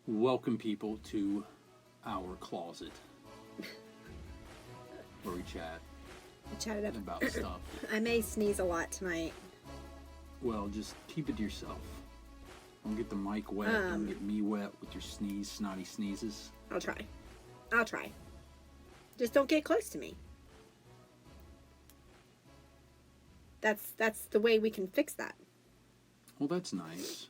Welcome people to our closet where we chat Chat it up. about stuff. I may sneeze a lot tonight. Well, just keep it to yourself. Don't get the mic wet. Don't get me wet with your snotty sneezes. I'll try. Just don't get close to me. That's the way we can fix that. Well, that's nice.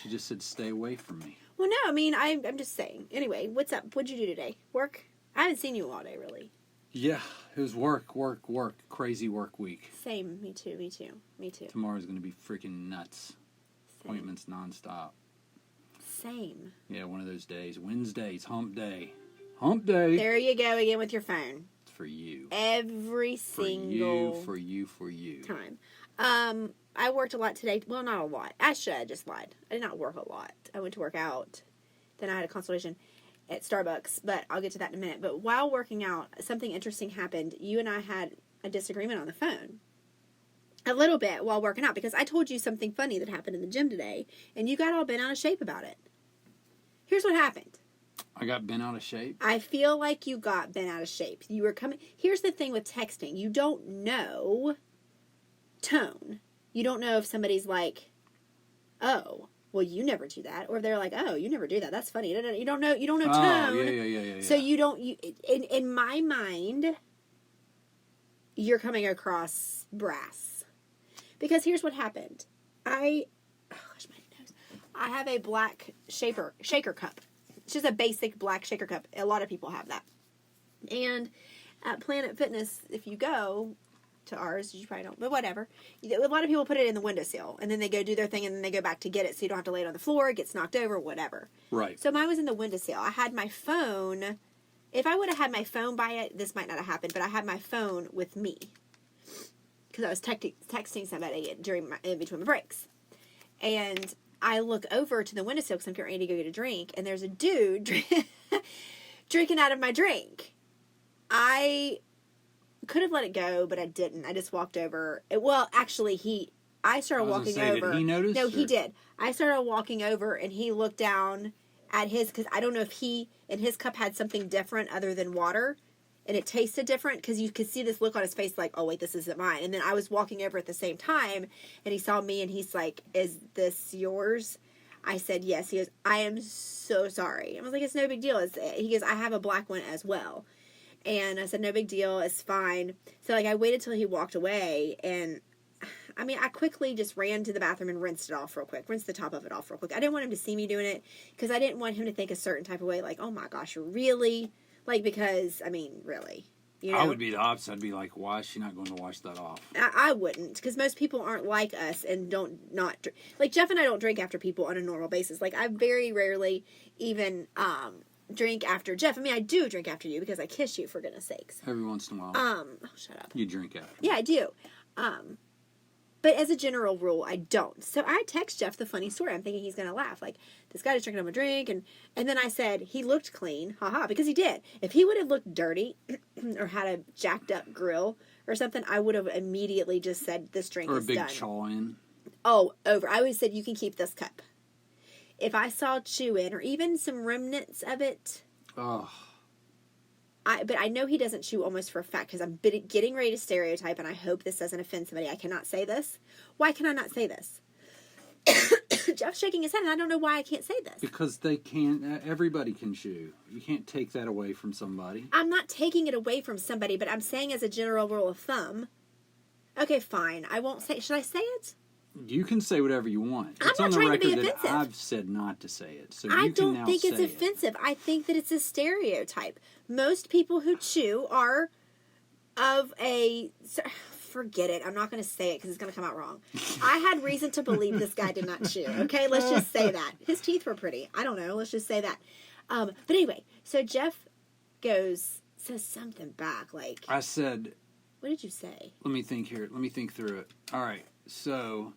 She just said stay away from me. Well, no, I mean, I'm just saying. Anyway, what's up? What'd you do today? Work? I haven't seen you all day, really. Yeah, it was work. Crazy work week. Same. Me too. Tomorrow's going to be freaking nuts. Same. Appointments nonstop. Same. Yeah, one of those days. Wednesday's hump day. Hump day. There you go again with your phone. It's for you. Every single For you. time. I worked a lot today. Well, not a lot. I should have just lied. I did not work a lot. I went to work out. Then I had a consultation at Starbucks, but I'll get to that in a minute. But while working out, something interesting happened. You and I had a disagreement on the phone. A little bit while working out, because I told you something funny that happened in the gym today, and you got all bent out of shape about it. Here's what happened. I got bent out of shape? I feel like you got bent out of shape. You were coming... Here's the thing with texting. You don't know tone. You don't know if somebody's like, oh, well, you never do that. Or they're like, oh, you never do that. That's funny. You don't know tone. Oh, yeah. So you don't... In my mind, you're coming across brass. Because here's what happened. Oh, gosh, my nose. I have a black shaker cup. It's just a basic black shaker cup. A lot of people have that. And at Planet Fitness, if you go to ours, you probably don't, but whatever. A lot of people put it in the windowsill, and then they go do their thing, and then they go back to get it, so you don't have to lay it on the floor. It gets knocked over, whatever. Right. So mine was in the windowsill. I had my phone. If I would have had my phone by it, this might not have happened, but I had my phone with me because I was texting somebody in between my breaks. And I look over to the windowsill because I'm getting ready to go get a drink, and there's a dude drinking out of my drink. I could have let it go, but I didn't. I just walked over. I started walking over. Did he notice? No, he did. I started walking over, and he looked down at his, because I don't know if he and his cup had something different other than water, and it tasted different, because you could see this look on his face like, oh, wait, this isn't mine. And then I was walking over at the same time, and he saw me, and he's like, is this yours? I said, yes. He goes, I am so sorry. I was like, it's no big deal. He goes, I have a black one as well. And I said, no big deal. It's fine. So, I waited till he walked away, and I quickly just ran to the bathroom and rinsed it off real quick. Rinsed the top of it off real quick. I didn't want him to see me doing it, because I didn't want him to think a certain type of way, like, oh my gosh, really? Because, really. You know? I would be the opposite. I'd be like, why is she not going to wash that off? I wouldn't, because most people aren't like us and not drink. Like, Jeff and I don't drink after people on a normal basis. Like, I very rarely even drink after Jeff. I do drink after you because I kiss you, for goodness sakes. Every once in a while. Oh, shut up. You drink after. Yeah, I do. But as a general rule, I don't. So I text Jeff the funny story. I'm thinking he's going to laugh. Like, this guy is drinking up a drink. And then I said, he looked clean. Haha, because he did. If he would have looked dirty or had a jacked up grill or something, I would have immediately just said, this drink is done. Or a big chaw in. Oh, over. I would have said, you can keep this cup. If I saw chew in or even some remnants of it. Oh. But I know he doesn't chew almost for a fact, because I'm getting ready to stereotype, and I hope this doesn't offend somebody. I cannot say this. Why can I not say this? Jeff's shaking his head, and I don't know why I can't say this. Because they can't. Everybody can chew. You can't take that away from somebody. I'm not taking it away from somebody, but I'm saying as a general rule of thumb. Okay, fine. I won't say. Should I say it? You can say whatever you want. I'm it's not on the trying to record be that offensive. I've said not to say it. So I you can now don't think it's say offensive. I think that it's a stereotype. Most people who chew are of a... Forget it. I'm not going to say it because it's going to come out wrong. I had reason to believe this guy did not chew. Okay, let's just say that. His teeth were pretty. I don't know. Let's just say that. But anyway, so Jeff says something back. Like, I said... What did you say? Let me think here. Let me think through it. All right. So...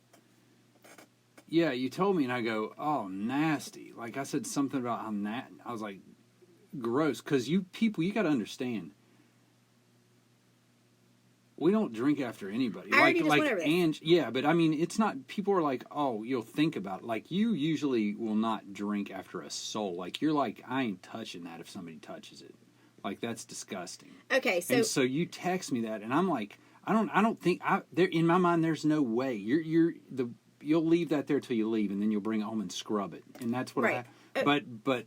Yeah, you told me, and I go, oh, nasty. Like, I said something about how I was like, gross. Because you people, you got to understand. We don't drink after anybody. I already just went over this. And yeah, but I mean, it's not. People are like, oh, you'll think about it. Like you usually will not drink after a soul. Like you're like, I ain't touching that if somebody touches it. Like that's disgusting. Okay, so and so you text me that, and I'm like, I don't think there in my mind. There's no way you'll leave that there till you leave, and then you'll bring it home and scrub it, and that's what right. But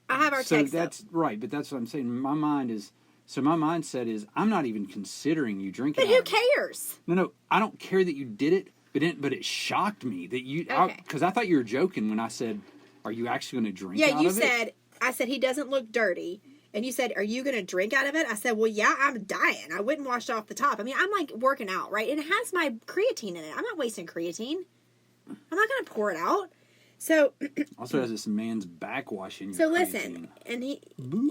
I have our so text. that's though. right. But that's what I'm saying. My mindset is I'm not even considering you drinking. But who cares? No, I don't care that you did it. But it shocked me that you because I thought you were joking when I said, "Are you actually going to drink?" Yeah, out you of said. It? I said he doesn't look dirty, and you said, "Are you going to drink out of it?" I said, "Well, yeah, I'm dying. I wouldn't wash off the top. I mean, I'm like working out, right? And it has my creatine in it. I'm not wasting creatine. I'm not going to pour it out." So also has this man's backwash in your So creatine. listen, and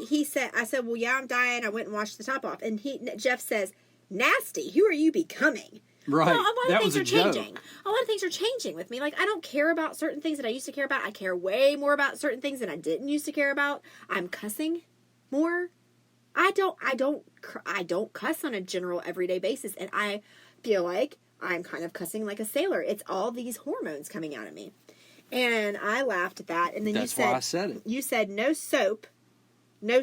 he said, I said, well, yeah, I'm dying. I went and washed the top off, and Jeff says, nasty. Who are you becoming? Right, well, a lot that of was things a are joke. changing. A lot of things are changing with me. Like I don't care about certain things that I used to care about. I care way more about certain things that I didn't used to care about. I'm cussing more. I don't cuss on a general everyday basis, and I feel like I'm kind of cussing like a sailor. It's all these hormones coming out of me. And I laughed at that, and then That's why I said it. You said no soap. He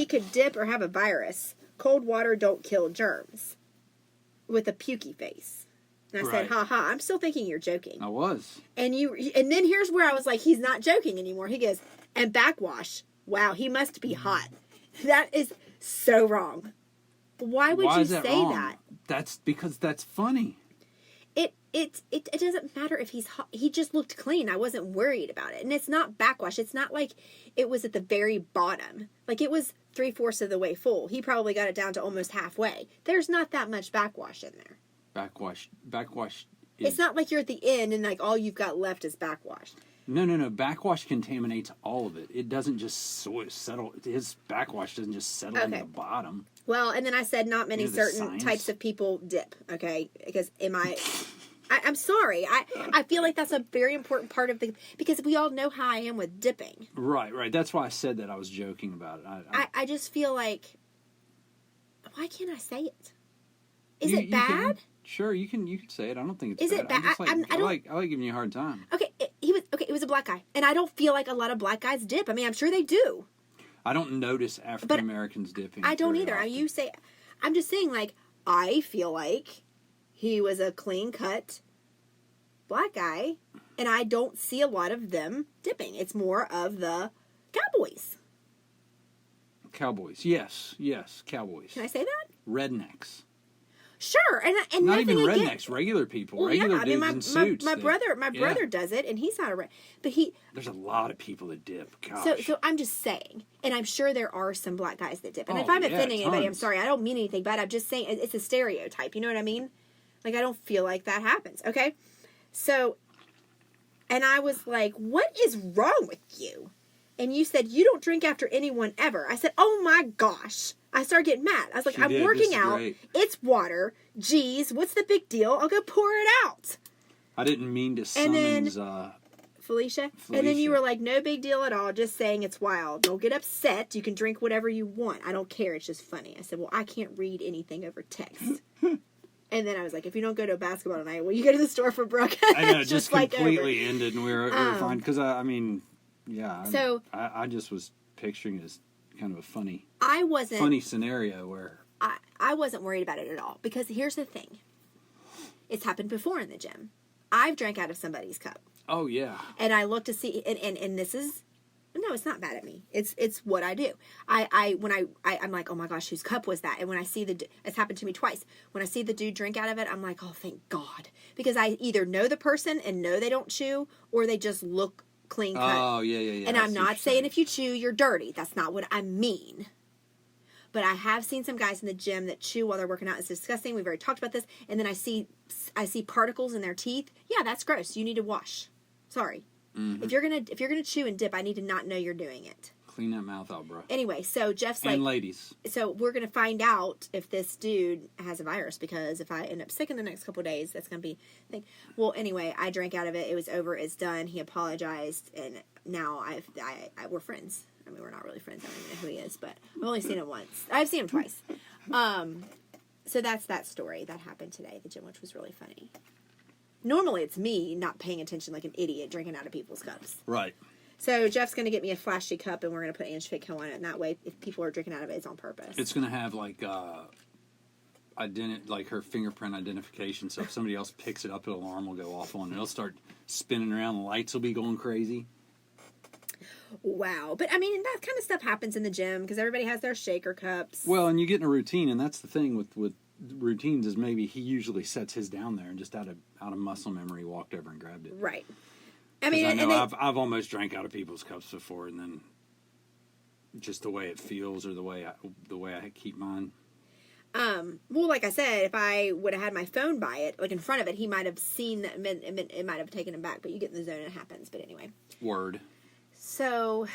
could dip or have a virus. Cold water don't kill germs. With a pukey face. And I said, ha ha, I'm still thinking you're joking. I was. And then here's where I was like, he's not joking anymore. He goes, and backwash. Wow, he must be hot. That is so wrong. Why would you say that? That's because that's funny. It doesn't matter if he's hot. He just looked clean. I wasn't worried about it. And it's not backwash. It's not like it was at the very bottom. Like it was 3/4 of the way full. He probably got it down to almost halfway. There's not that much backwash in there. Backwash. It's not like you're at the end and like all you've got left is backwash. No. Backwash contaminates all of it. It doesn't just settle. His backwash doesn't just settle in the bottom. Well, and then I said not many certain types of people dip. Okay, because I'm sorry. I feel like that's a very important part of because we all know how I am with dipping. Right. That's why I said that. I was joking about it. I just feel like, why can't I say it? Is it bad? Sure, you can say it. I don't think it's bad. Is it bad? I like giving you a hard time. Okay, it was a black guy, and I don't feel like a lot of black guys dip. I mean, I'm sure they do. I don't notice African Americans dipping. I don't either. Often. I'm just saying, like, I feel like he was a clean-cut black guy, and I don't see a lot of them dipping. It's more of the cowboys. Cowboys. Yes, cowboys. Can I say that? Rednecks. Sure, and not even rednecks, against, regular people, well, regular dudes in suits. My brother does it, and he's not but there's a lot of people that dip. Gosh. So I'm just saying, and I'm sure there are some black guys that dip. And if I'm offending anybody, I'm sorry. I don't mean anything bad. I'm just saying it's a stereotype. You know what I mean? Like I don't feel like that happens. Okay, so, and I was like, "What is wrong with you?" And you said, "You don't drink after anyone ever." I said, "Oh my gosh." I started getting mad. I was like, I'm working out. Great. It's water. Geez, what's the big deal? I'll go pour it out. I didn't mean to summons Felicia. And then you were like, no big deal at all. Just saying it's wild. Don't get upset. You can drink whatever you want. I don't care. It's just funny. I said, well, I can't read anything over text. And then I was like, if you don't go to a basketball tonight, will you go to the store for Brooke? I know, just completely ended, and we were fine. Because, I just was picturing it as kind of a funny scenario where I wasn't worried about it at all, because here's the thing, it's happened before in the gym. I've drank out of somebody's cup. Oh yeah. And I look to see, and this is, no, it's not bad at me. It's what I do. I'm like, oh my gosh, whose cup was that? And when I see it's happened to me twice. When I see the dude drink out of it, I'm like, oh thank God, because I either know the person and know they don't chew, or they just look clean cut. Oh, yeah. And I'm not saying if you chew, you're dirty. That's not what I mean. But I have seen some guys in the gym that chew while they're working out. It's disgusting. We've already talked about this. And then I see particles in their teeth. Yeah, that's gross. You need to wash. Sorry. Mm-hmm. If you're gonna chew and dip, I need to not know you're doing it. Clean that mouth out, bro. Anyway, so Jeff's like, and ladies. So we're gonna find out if this dude has a virus, because if I end up sick in the next couple of days, that's gonna be a thing. Well, anyway, I drank out of it. It was over. It's done. He apologized, and now we're friends. I mean, we're not really friends. I don't even know who he is, but I've only seen him once. I've seen him twice. So that's that story that happened today at the gym, which was really funny. Normally it's me not paying attention like an idiot drinking out of people's cups. Right. So Jeff's going to get me a flashy cup, and we're going to put Ange Fitco on it, and that way, if people are drinking out of it, it's on purpose. It's going to have like like her fingerprint identification, so if somebody else picks it up, an alarm will go off on it. It'll start spinning around, the lights will be going crazy. Wow. But, I mean, that kind of stuff happens in the gym, because everybody has their shaker cups. Well, and you get in a routine, and that's the thing with routines is maybe he usually sets his down there and just out of muscle memory walked over and grabbed it. Right. I mean, I know I've almost drank out of people's cups before, and then just the way it feels or the way I keep mine. Well, like I said, if I would have had my phone by it, like in front of it, he might have seen that, it might have taken him back, but you get in the zone and it happens. But anyway. Word. So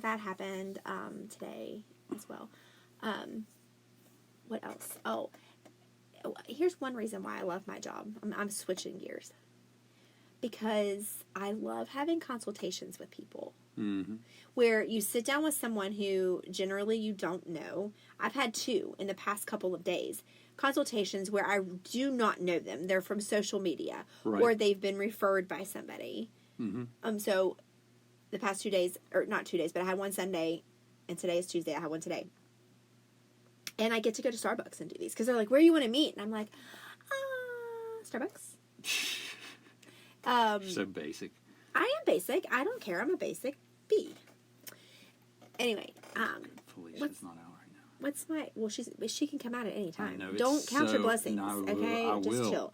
that happened today as well. What else? Oh, here's one reason why I love my job. I'm switching gears. Because I love having consultations with people. Mm-hmm. Where you sit down with someone who generally you don't know. I've had 2 in the past couple of days. Consultations where I do not know them. They're from social media. Right. Or they've been referred by somebody. Mm-hmm. So the past 2 days, or not 2 days, but I had one Sunday, and today is Tuesday. I had one today. And I get to go to Starbucks and do these. Because they're like, where do you want to meet? And I'm like, Starbucks. So basic. I am basic. I don't care. I'm a basic bee. Anyway, Felicia's not out right now. What's my? Well, she can come out at any time. Know, don't count your blessings. Okay, just chill.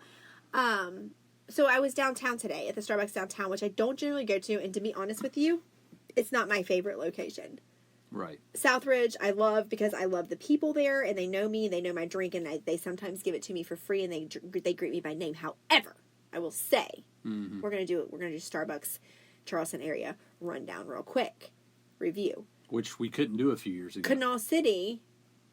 So I was downtown today at the Starbucks downtown, which I don't generally go to, and to be honest with you, it's not my favorite location. Right. Southridge, I love because I love the people there, and they know me, they know my drink, and they sometimes give it to me for free, and they greet me by name. However, I will say. Mm-hmm. We're gonna do Starbucks, Charleston area rundown real quick, review. Which we couldn't do a few years ago. Canal City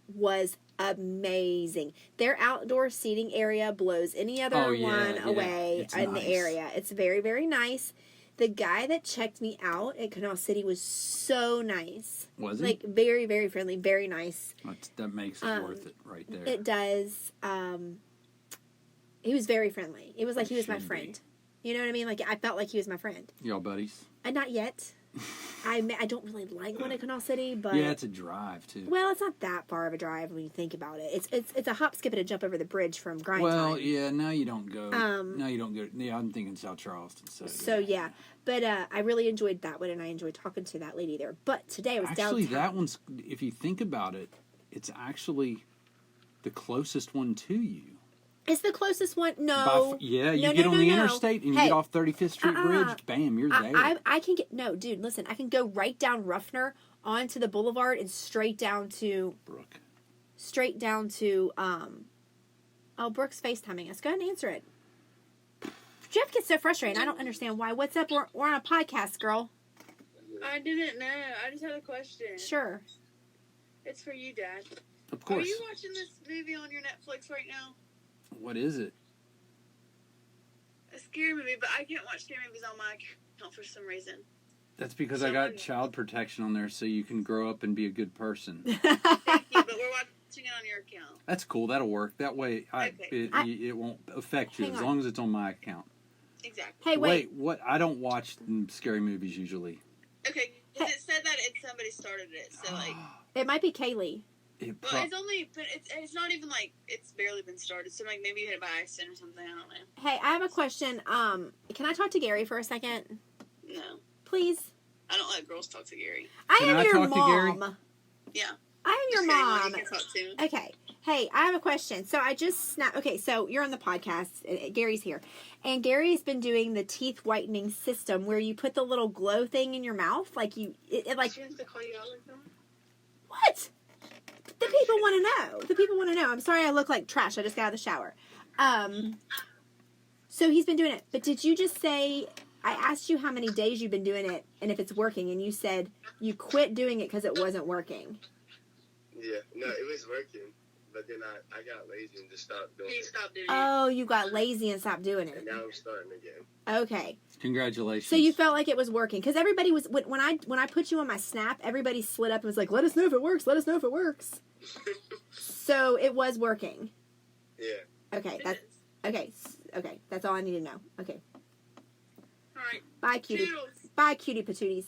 was amazing. Their outdoor seating area blows any other one away in the area. It's very, very nice. The guy that checked me out at Canal City was so nice. Was he? Like very, very friendly, very nice. That makes it worth it right there. It does. He was very friendly. It was like he was my friend. You know what I mean? Like, I felt like he was my friend. Y'all buddies? Not yet. I don't really like going to Canal City, but... Yeah, it's a drive, too. Well, it's not that far of a drive when you think about it. It's a hop, skip, and a jump over the bridge from Grind Well, yeah, now you don't go... Yeah, I'm thinking South Charleston. So yeah. But I really enjoyed that one, and I enjoyed talking to that lady there. But today I was downtown. Actually, that one's... If you think about it, it's actually the closest one to you. It's the closest one. No. You get on the interstate and you get off 35th Street Bridge. Bam, you're there. I can get... No, dude, listen. I can go right down Ruffner onto the boulevard and straight down to... Brooke. Straight down to... Oh, Brooke's FaceTiming us. Go ahead and answer it. Jeff gets so frustrated. I don't understand why. What's up? We're on a podcast, girl. I didn't know. I just had a question. Sure. It's for you, Dad. Of course. Are you watching this movie on your Netflix right now? What is it? A scary movie, but I can't watch scary movies on my account for some reason. That's because I got child protection on there so you can grow up and be a good person. Thank you, but we're watching it on your account. That's cool. That'll work. That way it won't affect you as long as it's on my account. Exactly. Hey, wait. What? I don't watch scary movies usually. Okay, because it said that somebody started it, so like... It might be Kaylee. Well, it's not even like it's barely been started, so like maybe you hit it by accident or something, I don't know. Hey, I have a question. Can I talk to Gary for a second? No. Please? I don't let girls talk to Gary. Can I talk to Gary? Yeah. I am your mom. You can talk to him. Okay. Hey, I have a question. So I just snapped. Okay, so you're on the podcast. Gary's here. And Gary's been doing the teeth whitening system where you put the little glow thing in your mouth. Like you, like... She has to call you out like that? What? The people want to know. The people want to know. I'm sorry I look like trash. I just got out of the shower. So he's been doing it. But did you just say... I asked you how many days you've been doing it and if it's working, and you said you quit doing it because it wasn't working. Yeah, no, it was working, but then I got lazy and just stopped doing it. He stopped doing it. Oh, you got lazy and stopped doing it. And now I'm starting again. Okay. Congratulations. So you felt like it was working because everybody was when I put you on my Snap, everybody slid up and was like, "Let us know if it works. Let us know if it works." So it was working. Yeah. Okay, It that's is. okay. That's all I need to know. Okay, All right. bye, cutie. Toodles. Bye, cutie patooties.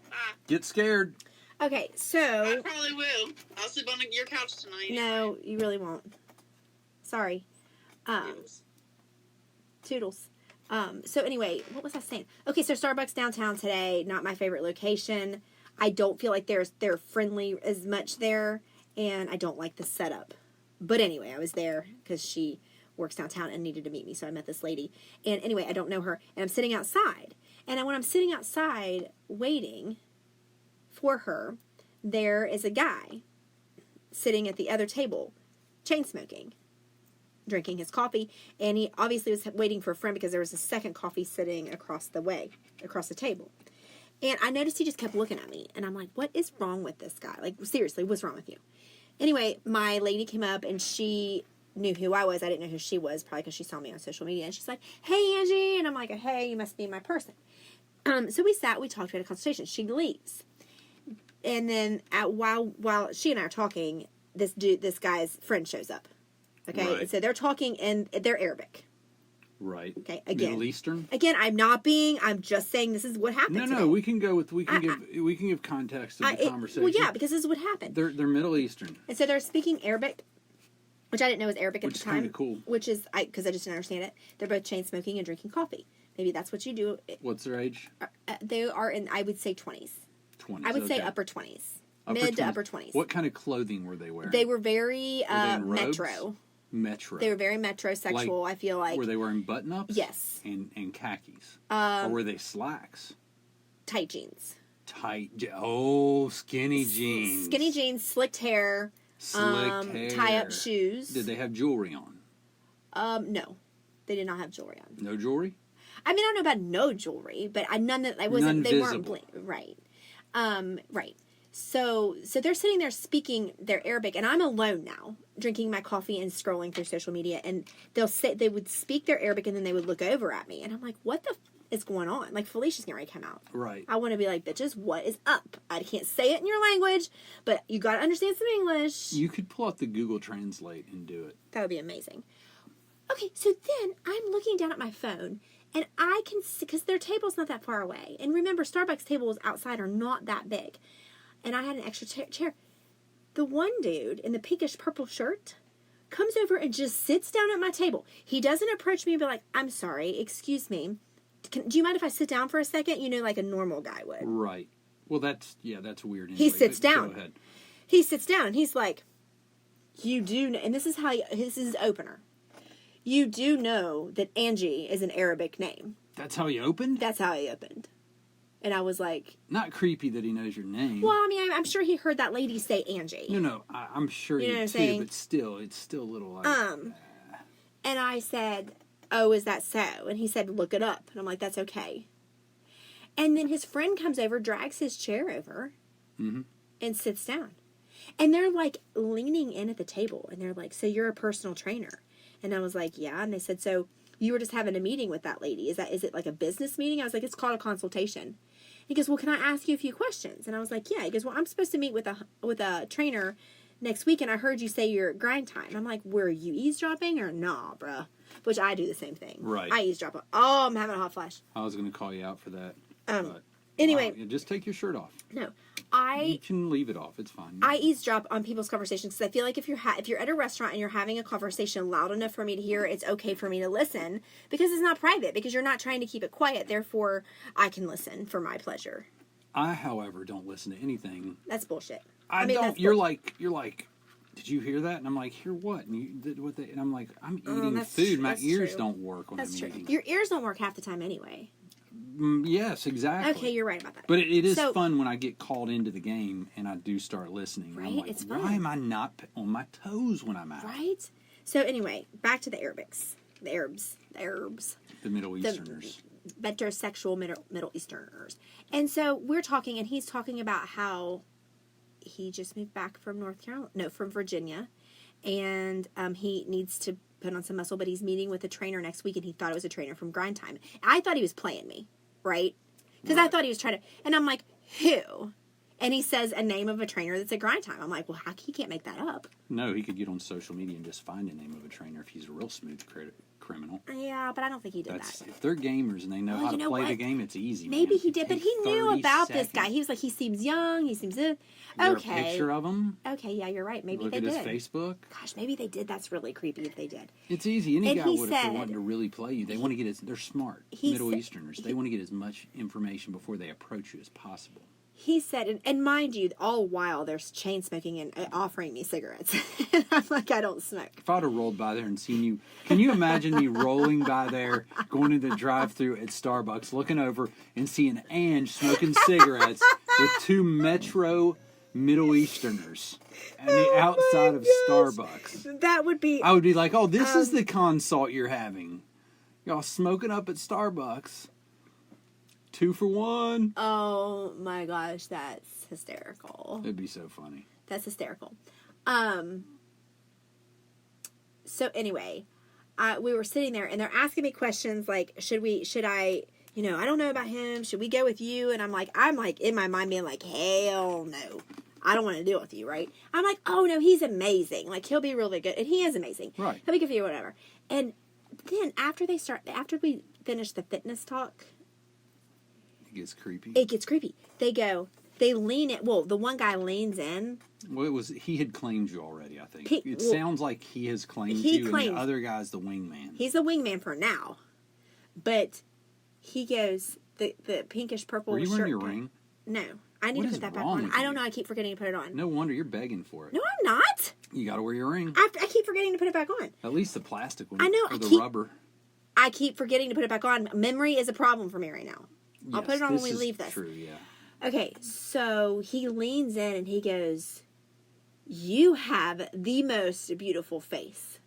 Bye. Get scared. Okay, I so probably will. I'll sleep on your couch tonight. no, you really won't. Sorry. Toodles. Toodles. So anyway, what was I saying? Okay, so Starbucks downtown today, not my favorite location. I don't feel like they're friendly as much there, and I don't like the setup. But anyway, I was there because she works downtown and needed to meet me, so I met this lady. And anyway, I don't know her, and I'm sitting outside. And when I'm sitting outside waiting for her, there is a guy sitting at the other table, chain smoking, drinking his coffee, and he obviously was waiting for a friend because there was a second coffee sitting across the table. And I noticed he just kept looking at me, and I'm like, what is wrong with this guy? Like, seriously, what's wrong with you? Anyway, my lady came up, and she knew who I was. I didn't know who she was, probably because she saw me on social media, and she's like, hey, Angie, and I'm like, hey, you must be my person. So we sat, we talked, we had a consultation. She leaves. And then while she and I are talking, this guy's friend shows up. Okay, Right. and so they're talking, and they're Arabic. Right. Okay, again. Middle Eastern. Again, I'm just saying this is what happened. No, today. we can give context to the conversation. Well, yeah, because this is what happened. They're Middle Eastern, And so they're speaking Arabic, which I didn't know was Arabic at which the is time. kind of cool. Which is because I just didn't understand it. They're both chain smoking and drinking coffee. Maybe that's what you do. What's their age? They are in, I would say, 20s. 20s. I would say okay. upper 20s. Mid to upper 20s. What kind of clothing were they wearing? They were very they in robes? metro. Metro. They were very metrosexual, I feel like. Were they wearing button-ups? Yes. And khakis? Or were they slacks? Tight jeans. Skinny jeans. Skinny jeans, slicked hair. Slicked hair. Tie-up shoes. Did they have jewelry on? No. They did not have jewelry on. No jewelry? I mean, I don't know about no jewelry, but they weren't visible. Right. Right. So they're sitting there speaking their Arabic, and I'm alone now, drinking my coffee and scrolling through social media, and they would speak their Arabic, and then they would look over at me, and I'm like, what the is going on? Like, Felicia's getting ready to come out. Right. I want to be like, bitches, what is up? I can't say it in your language, but you got to understand some English. You could pull up the Google Translate and do it. That would be amazing. Okay, so then I'm looking down at my phone, and I can see, because their table's not that far away. And remember, Starbucks tables outside are not that big. And I had an extra chair. The one dude in the pinkish purple shirt comes over and just sits down at my table. He doesn't approach me and be like, I'm sorry, excuse me. Do you mind if I sit down for a second? You know, like a normal guy would. Right. Well, that's weird. Anyway, He sits but down. Go ahead. He sits down and he's like, you do know, and this is his opener. You do know that Angie is an Arabic name. That's how he opened? That's how he opened. And I was like... Not creepy that he knows your name. Well, I mean, I'm sure he heard that lady say Angie. No, I'm sure You know what I'm too, saying? but still, it's still a little like... And I said, oh, is that so? And he said, look it up. And I'm like, that's okay. And then his friend comes over, drags his chair over, and sits down. And they're like leaning in at the table. And they're like, so you're a personal trainer? And I was like, yeah. And they said, so you were just having a meeting with that lady. Is it like a business meeting? I was like, it's called a consultation. He goes, well, can I ask you a few questions? And I was like, yeah. He goes, well, I'm supposed to meet with a trainer next week, and I heard you say you're at grind time. I'm like, were you eavesdropping or nah, bruh? Which I do the same thing. Right. I eavesdrop. Oh, I'm having a hot flash. I was going to call you out for that. Anyway. Wow, just take your shirt off. No. You can leave it off. It's fine. I eavesdrop on people's conversations because I feel like if you're at a restaurant and you're having a conversation loud enough for me to hear, it's okay for me to listen because it's not private, because you're not trying to keep it quiet. Therefore, I can listen for my pleasure. I, however, don't listen to anything. That's bullshit. I mean, don't. that's You're like, did you hear that? And I'm like, hear what? And you did what? And I'm like, I'm eating food. My ears true. don't work when That's I'm true. eating. Your ears don't work half the time anyway. Yes, exactly. Okay, you're right about that. But it is So- fun when I get called into the game and I do start listening. Right? I'm like, It's fun. why am I not on my toes when I'm out? Right? So anyway, back to the Arabics. The Arabs. The Middle Easterners. Metrosexual Middle Easterners. And so we're talking, and he's talking about how he just moved back from from Virginia, and he needs to put on some muscle, but he's meeting with a trainer next week, and he thought it was a trainer from Grind Time. I thought he was playing me, right? Because I thought he was trying to, and I'm like, who? And he says a name of a trainer that's at Grind Time. I'm like, well, he can't make that up. No, he could get on social media and just find a name of a trainer if he's a real smooth criminal. Yeah, but I don't think he did that. If they're gamers and they know how to play the game, it's easy. Maybe man. he did, but he knew about this guy. Seconds. He was like, he seems young. He seems Is there a picture of him? Okay, yeah, you're right. Maybe Look they at did. his Facebook. Gosh, maybe they did. That's really creepy if they did. It's easy. Any And guy he would if said- they wanted to really play you. They want to get they're smart. Middle Easterners. They want to get as much information before they approach you as possible. He said, and mind you, all while there's chain smoking and offering me cigarettes. I'm like, I don't smoke. If I'd have rolled by there and seen you, can you imagine me rolling by there, going to the drive-thru at Starbucks, looking over and seeing Ange smoking cigarettes with two Metro Middle Easterners on the outside of Starbucks? That would be... I would be like, oh, this is the consult you're having. Y'all smoking up at Starbucks. 2 for 1. Oh my gosh, that's hysterical. It'd be so funny. That's hysterical. So anyway, we were sitting there and they're asking me questions like, should I, I don't know about him. Should we go with you? And I'm like in my mind being like, hell no. I don't want to deal with you, right? I'm like, oh no, he's amazing. Like he'll be really good. And he is amazing. Right. He'll be good for you, whatever. And then after we finish the fitness talk, It gets creepy. it gets creepy. They lean in. Well, the one guy leans in. Well, he had claimed you already, I think. It well, sounds like he has claimed he you, claims- and the other guy's the wingman. He's the wingman for now. But he goes, the pinkish purple Were you shirt wearing your guy- ring? No. I need What to is put that back wrong on. with I don't you? know. I keep forgetting to put it on. No wonder you're begging for it. No, I'm not. You got to wear your ring. I keep forgetting to put it back on. At least the plastic one. I know, Or I the keep- rubber. I keep forgetting to put it back on. Memory is a problem for me right now. I'll put Yes, it on when this we is leave this. True, yeah. Okay, so he leans in and he goes, you have the most beautiful face.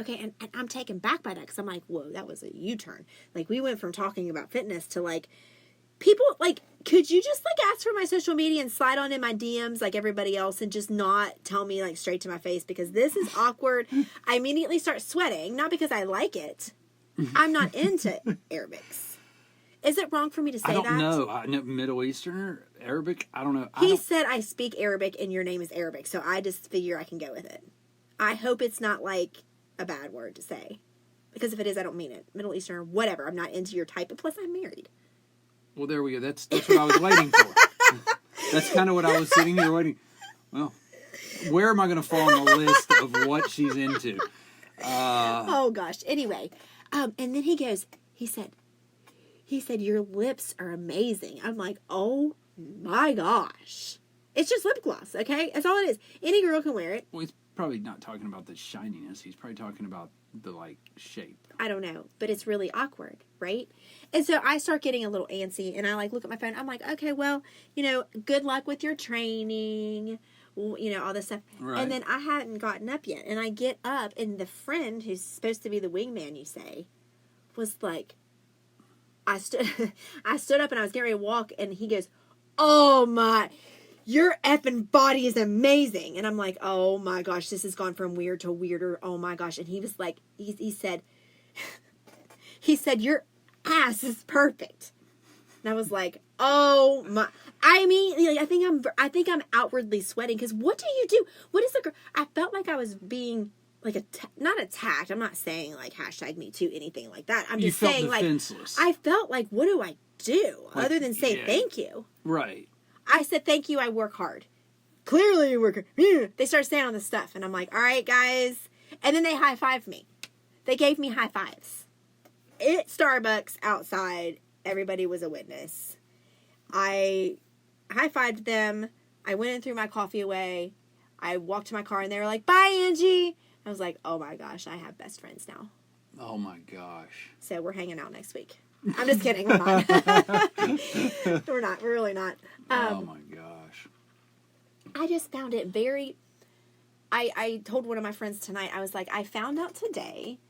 Okay, and I'm taken back by that because I'm like, whoa, that was a U-turn. Like, we went from talking about fitness to, like, people, like, could you just, like, ask for my social media and slide on in my DMs like everybody else and just not tell me, like, straight to my face because this is awkward. I immediately start sweating, not because I like it. I'm not into Arabics. Is it wrong for me to say that? I don't know. I know Middle Eastern, Arabic. I don't know. He said I speak Arabic and your name is Arabic, so I just figure I can go with it. I hope it's not like a bad word to say. Because if it is, I don't mean it. Middle Eastern or whatever. I'm not into your type. And plus, I'm married. Well, there we go. That's what I was waiting for. That's kind of what I was sitting here waiting. Well, where am I going to fall on the list of what she's into? Oh, gosh. Anyway. And then he said, your lips are amazing. I'm like, oh my gosh. It's just lip gloss, okay? That's all it is. Any girl can wear it. Well, he's probably not talking about the shininess. He's probably talking about the, shape. I don't know, but it's really awkward, right? And so I start getting a little antsy, and I, look at my phone. I'm like, okay, well, good luck with your training, all this stuff. Right. And then I hadn't gotten up yet, and I get up, and the friend who's supposed to be the wingman, you say, was like, I stood up, and I was getting ready to walk, and he goes, oh my, your effing body is amazing. And I'm like, oh my gosh, this has gone from weird to weirder. Oh my gosh. And he was like, he said, your ass is perfect. And I was like, oh my, I mean, I think I'm outwardly sweating. Cause what do you do? What is the girl? I felt like I was being not attacked. I'm not saying #MeToo, anything like that. I'm just saying defenseless. I felt like, what do I do other than say thank you? Right. I said, thank you, I work hard. Clearly you work hard. They start saying all this stuff, and I'm like, all right, guys. And then they high-fived me. They gave me high fives. At Starbucks outside, everybody was a witness. I high-fived them. I went and threw my coffee away. I walked to my car, and they were like, bye, Angie. I was like, oh my gosh, I have best friends now. Oh my gosh. So we're hanging out next week. I'm just kidding. We're not. We're not. We're really not. Oh my gosh. I just found it very... I told one of my friends tonight, I was like, I found out today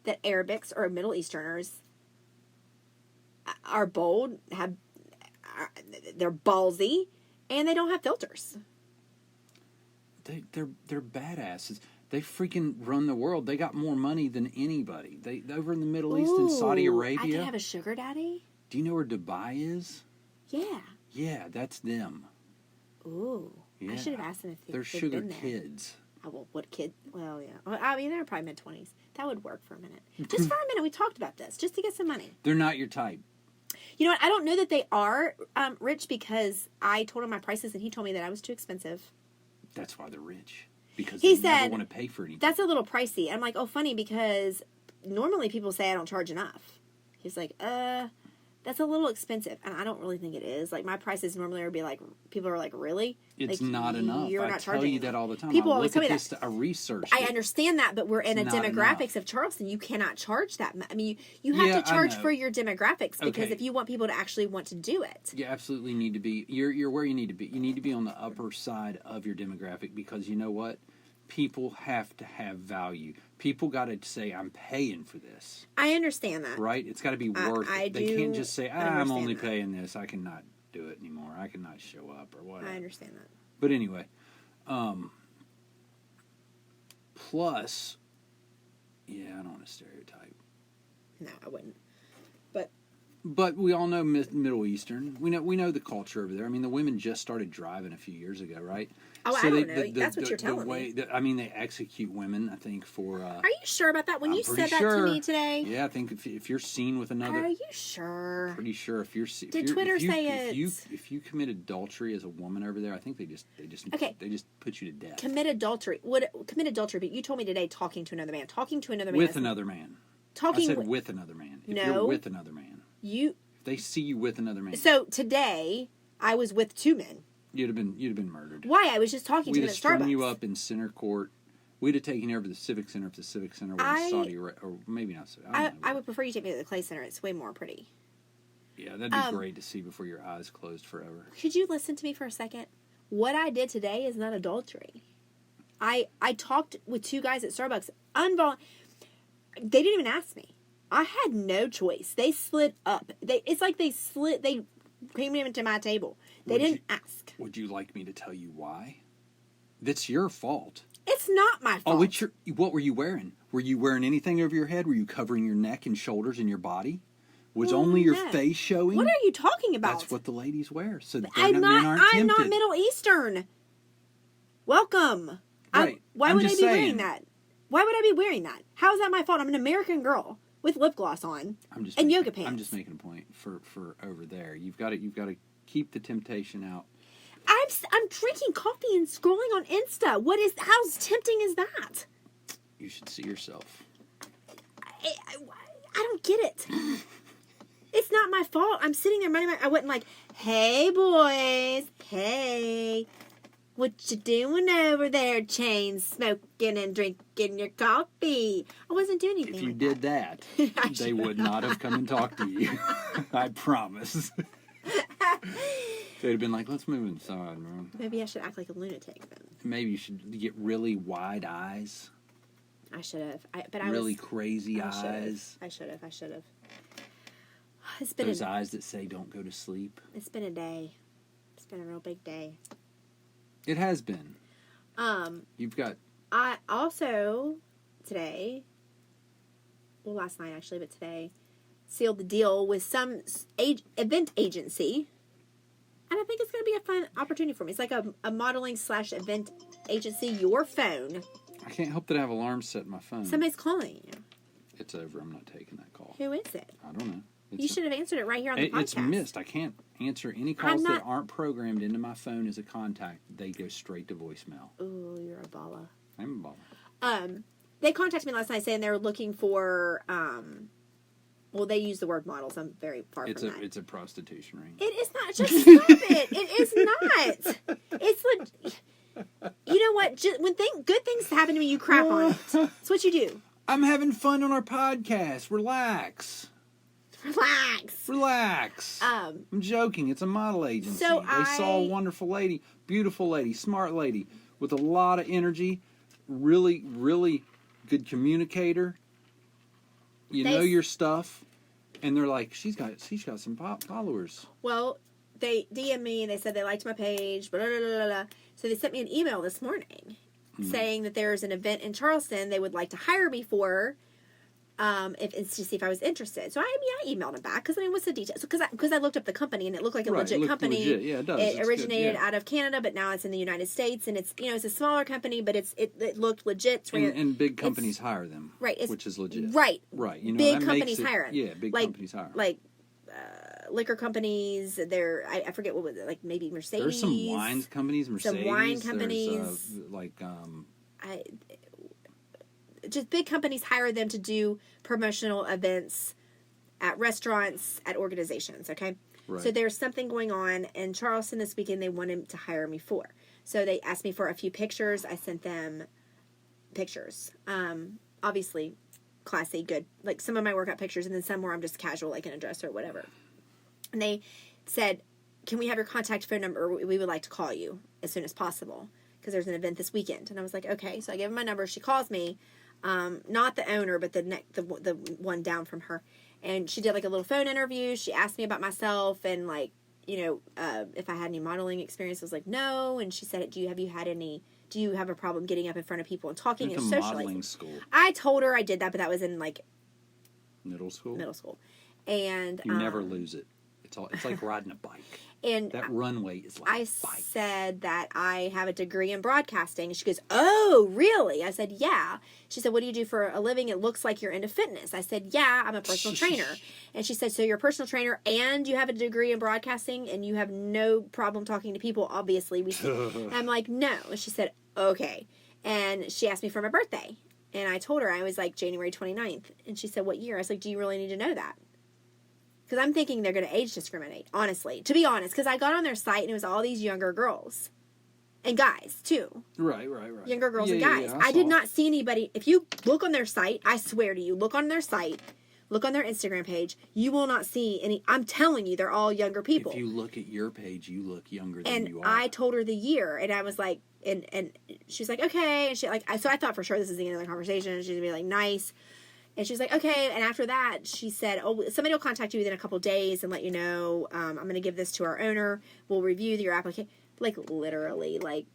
that Arabics or Middle Easterners are bold, they're ballsy, and they don't have filters. They're badasses. They freaking run the world. They got more money than anybody. They over in the Middle East and Saudi Arabia. I could have a sugar daddy? Do you know where Dubai is? Yeah. Yeah, that's them. Ooh. Yeah. I should have asked them if They're they've sugar been there. kids. Oh, well, what kid? Well, yeah. Well, I mean, they're probably mid-20s. That would work for a minute. Just for a minute, we talked about this, just to get some money. They're not your type. You know what? I don't know that they are rich because I told him my prices and he told me that I was too expensive. That's why they're rich. Because He they said, never want to pay for anything. That's a little pricey. I'm like, oh, funny, because normally people say I don't charge enough. He's like, that's a little expensive. And I don't really think it is. Like, my prices normally would be like, people are like, really? It's like, not enough. You're I not tell charging you that enough. all the time. People I always tell me this, that. I researched I it. understand that, but we're in It's a not demographics enough. of Charleston. You cannot charge that. I mean, you have to charge I know. for your demographics because Okay. if you want people to actually want to do it. You absolutely need to be. You're where you need to be. You need to be on the upper side of your demographic because you know what? People have to have value. People got to say, "I'm paying for this." I understand that. Right? It's got to be worth I it. They do can't just say, "I'm understand only that. paying this. I cannot do it anymore. I cannot show up or whatever." I understand that. But anyway, plus, yeah, I don't want to stereotype. No, I wouldn't. But we all know Middle Eastern. We know the culture over there. I mean, the women just started driving a few years ago, right? Oh, I don't know. That's what you're telling me. I mean, they execute women, I think, for... Are you sure about that? When I'm you pretty said that to me today? Yeah, I think if you're seen with another... Are you sure? Pretty sure if you're... Did Twitter say if you commit adultery as a woman over there, I think they just put you to death. Commit adultery. Commit adultery, but you told me today talking to another man. With another man. I said with another man. If you're with another man. If they see you with another man. So today, I was with two men. You'd have been murdered. Why? I was just talking to We'd them have at strung Starbucks. you up in center court. We'd have taken you over to the Civic Center if the Civic Center were in Saudi Arabia. Or maybe not Saudi. I would prefer you take me to the Clay Center. It's way more pretty. Yeah, that'd be great to see before your eyes closed forever. Could you listen to me for a second? What I did today is not adultery. I talked with two guys at Starbucks. They didn't even ask me. I had no choice. They slid up. They came into my table. They didn't ask. Would you like me to tell you why? That's your fault. It's not my fault. Oh, what were you wearing? Were you wearing anything over your head? Were you covering your neck and shoulders and your body? Was only your face showing? What are you talking about? That's what the ladies wear. So I'm men aren't tempted. not Middle Eastern. Welcome. Right. Why would I be wearing that? Why would I be wearing that? How is that my fault? I'm an American girl with lip gloss on and yoga pants. I'm just making a point for over there. You've got to keep the temptation out. I'm drinking coffee and scrolling on Insta. How tempting is that? You should see yourself. I don't get it. It's not my fault. I'm sitting there minding I wasn't like, hey boys, hey, what you doing over there, chain smoking and drinking your coffee? I wasn't doing anything. If you like did that, they would not have come and talked to you. I promise. They'd have been like, let's move inside, man. Maybe I should act like a lunatic then. Maybe you should get really wide eyes. I should have. Really crazy eyes. I should have. It's been Those eyes that say don't go to sleep. It's been a day. It's been a real big day. It has been. You've got... I also, today, well, last night actually, but today, sealed the deal with some event agency. And I think it's going to be a fun opportunity for me. It's like a modeling / event agency. Your phone. I can't help that I have alarms set in my phone. Somebody's calling you. It's over. I'm not taking that call. Who is it? I don't know. You should have answered it right here on the podcast. It's missed. I can't answer any calls that aren't programmed into my phone as a contact. They go straight to voicemail. Ooh, you're a baller. I'm a baller. They contacted me last night saying they were looking for, well, they use the word models. I'm very far from that. It's a prostitution ring. It is not. Just stop it. It is not. It's you know what? When good things happen to me, you crap on it. That's what you do. I'm having fun on our podcast. Relax. I'm joking. It's a model agency. So they saw a wonderful lady, beautiful lady, smart lady, with a lot of energy, really, really good communicator. You know your stuff, and they're like, she's got some followers. Well, they DM'd me and they said they liked my page, blah, blah, blah, blah. So they sent me an email this morning saying that there's an event in Charleston they would like to hire me for. if it's to see if I was interested. So I emailed him back because what's the details? Because I looked up the company and it looked like a legit company. Legit. Yeah, it does. It It's originated good, yeah. out of Canada, but now it's in the United States, and it's it's a smaller company, but it looked legit. It's where And big companies hire them, right, which is legit. Right. You know, Big that companies makes it, hire 'em. Yeah, big companies hire 'em. Like liquor companies. I forget what was it, like maybe Mercedes. There's some wine companies, Mercedes. Some wine there's, companies. Just big companies hire them to do promotional events at restaurants, at organizations, okay? Right. So there's something going on in Charleston this weekend they wanted to hire me for. So they asked me for a few pictures. I sent them pictures. Obviously, classy, good. Like some of my workout pictures, and then some where I'm just casual, like in a dress or whatever. And they said, can we have your contact phone number? We would like to call you as soon as possible because there's an event this weekend. And I was like, okay. So I gave her my number. She calls me. Not the owner, but the one down from her. And she did like a little phone interview. She asked me about myself and like, if I had any modeling experience. I was like, no. And she said, do you have a problem getting up in front of people and talking and socializing? Modeling school. I told her I did that, but that was in like Middle school. And you never lose it. It's like riding a bike. And that runway is like I a bike. said that I have a degree in broadcasting. And she goes, oh, really? I said, yeah. She said, what do you do for a living? It looks like you're into fitness. I said, yeah, I'm a personal trainer. And she said, so you're a personal trainer and you have a degree in broadcasting and you have no problem talking to people, obviously. I'm like, no. And she said, okay. And she asked me for my birthday. And I told her I was like January 29th. And she said, what year? I was like, do you really need to know that? Because I'm thinking they're going to age discriminate, honestly. To be honest, because I got on their site and it was all these younger girls. And guys, too. Right. Younger girls and guys. I did not see anybody. If you look on their site, I swear to you, look on their site, look on their Instagram page, you will not see any. I'm telling you, they're all younger people. If you look at your page, you look younger than and you are. I told her the year, and I was like, and she's like, okay. And she so I thought for sure this is the end of the conversation. And she's going to be like, nice. And she's like, okay. And after that, she said, oh, somebody will contact you within a couple days and let you know. I'm going to give this to our owner. We'll review your application. Like, literally, like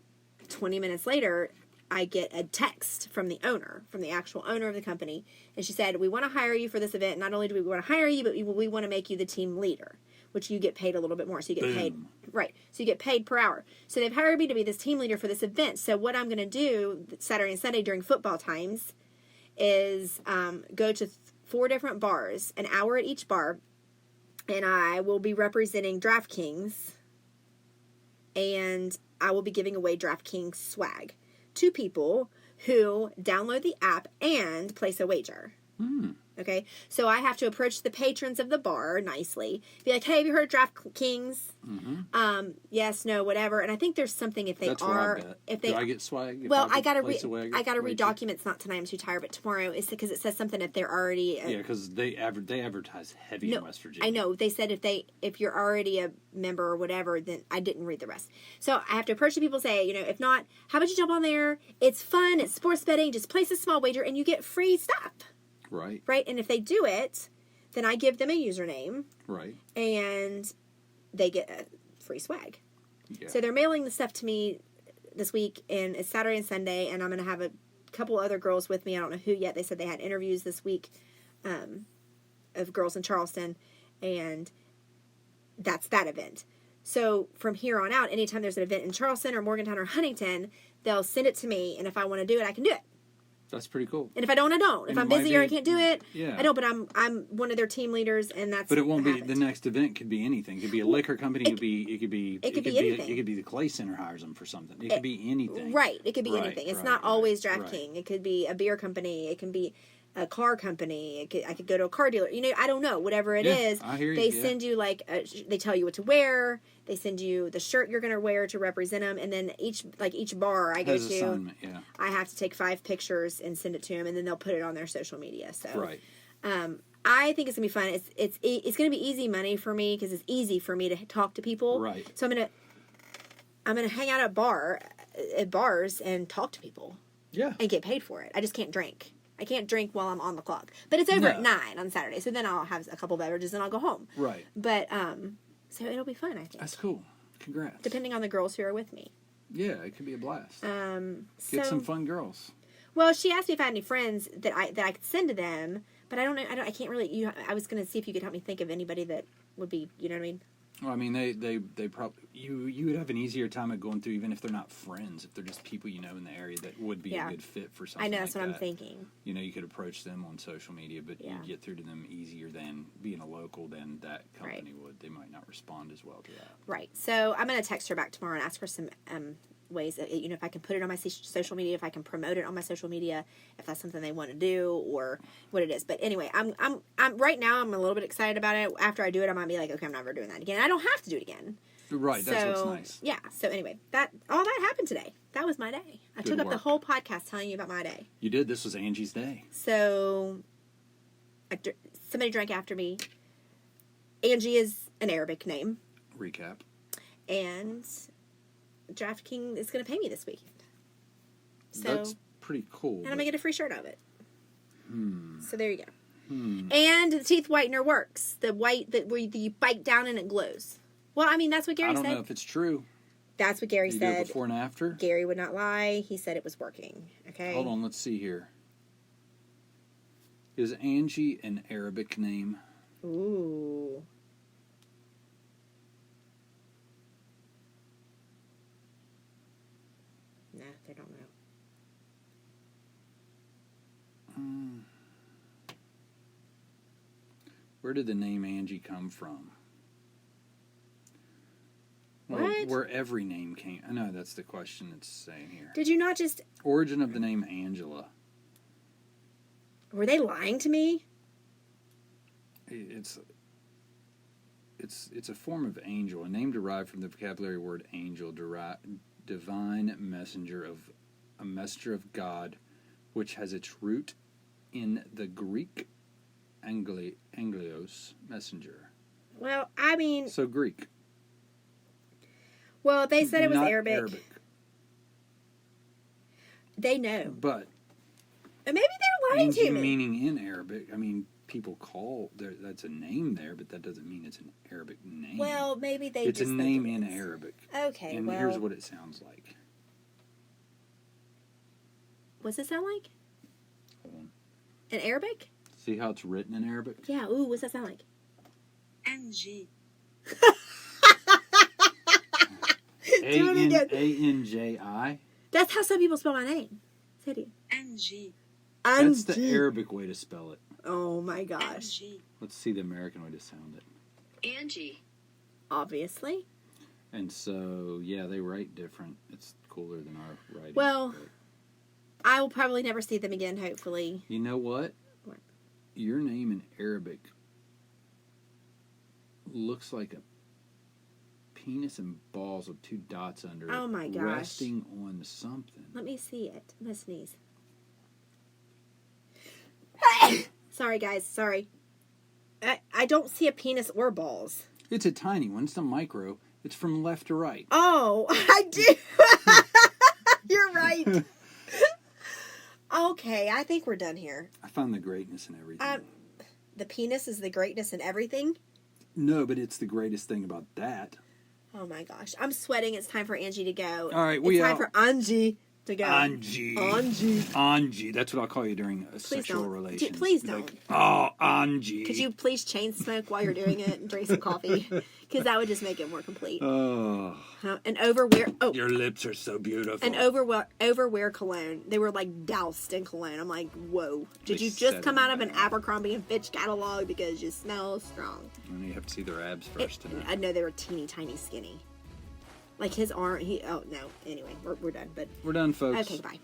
20 minutes later, I get a text from the owner, from the actual owner of the company. And she said, we want to hire you for this event. Not only do we want to hire you, but we want to make you the team leader, which you get paid a little bit more. So you get paid, right. So you get paid per hour. So they've hired me to be this team leader for this event. So what I'm going to do Saturday and Sunday during football times is go to 4 different bars, an hour at each bar, and I will be representing DraftKings, and I will be giving away DraftKings swag to people who download the app and place a wager. Okay, so I have to approach the patrons of the bar nicely, be like, hey, have you heard of DraftKings? Yes, no, whatever. And I think there's something if they That's are, what I bet. if they Do I get swag? Well, I gotta read documents. Not tonight. I'm too tired. But tomorrow is because it says something if they're already. Yeah, because they advertise heavy in West Virginia. I know they said if you're already a member or whatever, then I didn't read the rest. So I have to approach the people, say, if not, how about you jump on there? It's fun. It's sports betting. Just place a small wager and you get free stuff. Right. Right. And if they do it, then I give them a username. Right. And they get a free swag. Yeah. So they're mailing the stuff to me this week, and it's Saturday and Sunday, and I'm going to have a couple other girls with me. I don't know who yet. They said they had interviews this week of girls in Charleston, and that's that event. So from here on out, anytime there's an event in Charleston or Morgantown or Huntington, they'll send it to me, and if I want to do it, I can do it. That's pretty cool. And if I don't, I don't. If I'm busy or I can't do it, yeah. I don't. But I'm one of their team leaders, and that's. But it won't be the next event. Could be anything. It could be a liquor company. It could be anything. It could be the Clay Center hires them for something. It could be anything. Right. It could be anything. It's not always DraftKings. Right. It could be a beer company. It can be a car company. I could go to a car dealer. I don't know. Whatever it is, I hear you. They send you they tell you what to wear. They send you the shirt you're going to wear to represent them, and then each bar I go to, I have to take 5 pictures and send it to them, and then they'll put it on their social media. So, right. I think it's gonna be fun. It's gonna be easy money for me because it's easy for me to talk to people. Right. So I'm gonna hang out at bars and talk to people. Yeah. And get paid for it. I just can't drink. I can't drink while I'm on the clock. But it's over at 9 on Saturday, so then I'll have a couple beverages and I'll go home. Right. But so it'll be fun, I think. That's cool. Congrats. Depending on the girls who are with me. Yeah, it could be a blast. Get some fun girls. Well, she asked me if I had any friends that I could send to them, But I don't know. I can't really. I was going to see if you could help me think of anybody that would be. You know what I mean? Well, I mean, they probably you would have an easier time of going through, even if they're not friends, if they're just people you know in the area that would be a good fit for something. I know, like that's what that. I'm thinking. You know, you could approach them on social media, but you get through to them easier than being a local than that company would. They might not respond as well to that. Right. So I'm going to text her back tomorrow and ask her some ways that, if I can put it on my social media, if I can promote it on my social media, if that's something they want to do or what it is. But anyway, I'm right now I'm a little bit excited about it. After I do it, I might be like, okay, I'm never doing that again. I don't have to do it again. Right. That's what's nice. Yeah. So anyway, all that happened today. That was my day. I took up the whole podcast telling you about my day. You did. This was Angie's day. So somebody drank after me. Angie is an Arabic name. Recap. And DraftKings is going to pay me this weekend. So that's pretty cool. And I'm going to get a free shirt of it. So there you go. Hmm. And the teeth whitener works. The white where you bite down and it glows. Well, I mean, that's what Gary said. I don't know if it's true. That's what Gary you said. Do it before and after? Gary would not lie. He said it was working. Okay. Hold on, let's see here. Is Angie an Arabic name? Ooh. No, they don't know. Where did the name Angie come from? Well, What? where every name came. I know that's the question it's saying here. Did you not just... Origin of the name Angela. Were they lying to me? It's a form of angel, a name derived from the vocabulary word angel, divine messenger a messenger of God, which has its root in the Greek anglios, messenger. Well, I mean... So Greek. Well, they said it was Not Arabic. They know. But Maybe they're lying Angie to me. meaning in Arabic, I mean, people call that's a name there, but that doesn't mean it's an Arabic name. Well, maybe they it's just a think name it in is. Arabic. Okay, and well... here's what it sounds like. What's it sound like? Hold on. In Arabic? See how it's written in Arabic? Yeah, ooh, what's that sound like? Angie. Do it again. Anji. That's how some people spell my name. Say it again. Angie. That's the Arabic way to spell it. Oh my gosh. Angie. Let's see the American way to sound it. Angie. Obviously. And so, yeah, they write different. It's cooler than our writing. Well, but I will probably never see them again, hopefully. you know what? What? Your name in Arabic looks like a penis and balls with two dots under it. Oh my gosh. Resting on something. Let me see it. I'm going to sneeze. Sorry, guys. Sorry. I don't see a penis or balls. It's a tiny one. It's a micro. It's from left to right. Oh, I do. You're right. Okay, I think we're done here. I found the greatness in everything. The penis is the greatness in everything? No, but it's the greatest thing about that. Oh my gosh. I'm sweating. It's time for Angie to go. All right, it's time for Angie to go. Angie. Angie. Angie. That's what I'll call you during a Please sexual don't. relations. Please Be don't. like, oh, Angie. Could you please chain smoke while you're doing it and drink some coffee? Because that would just make it more complete. Oh, And overwear. Oh, your lips are so beautiful. and overwear cologne. They were like doused in cologne. I'm like, whoa! Did They you set just it come out of an down. Abercrombie and Fitch catalog because you smell strong? And you have to see their abs first. to know. I know they were teeny tiny skinny. Like his arm. Oh no. Anyway, we're done. But We're done, folks. okay, bye.